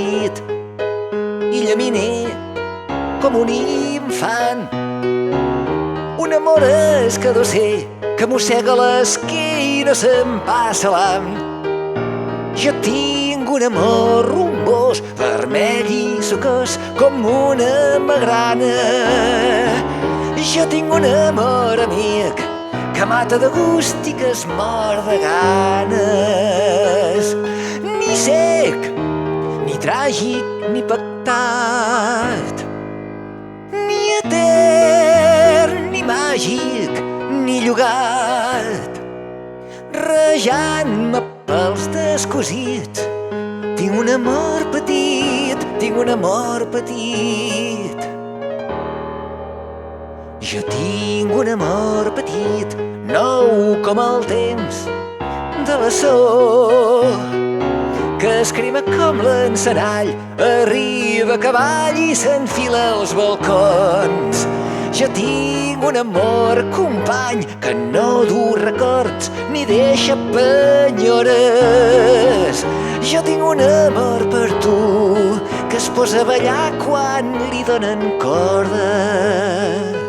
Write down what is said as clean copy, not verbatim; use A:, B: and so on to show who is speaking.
A: petit i llaminer com un infant. Un amor escadusser que mossega l'esquina se'n passa l'am. Jo tinc un amor rumbós, vermell i sucós com una magrana. Jo tinc un amor amic que mata de gust i que es mor de ganes. Ni sec, ni tràgic, ni pactat, ni etern, ni màgic, ni llogat. Rejant-me pels descosits, tinc un amor petit, tinc un amor petit. Jo tinc un amor petit, nou com el temps de la Saó, que es crema com l'encenall, arriba a cavall i s'enfila als balcons. Jo tinc un amor company que no du records ni deixa penyores. Jo tinc un amor per tu que es posa a ballar quan li donen cordes.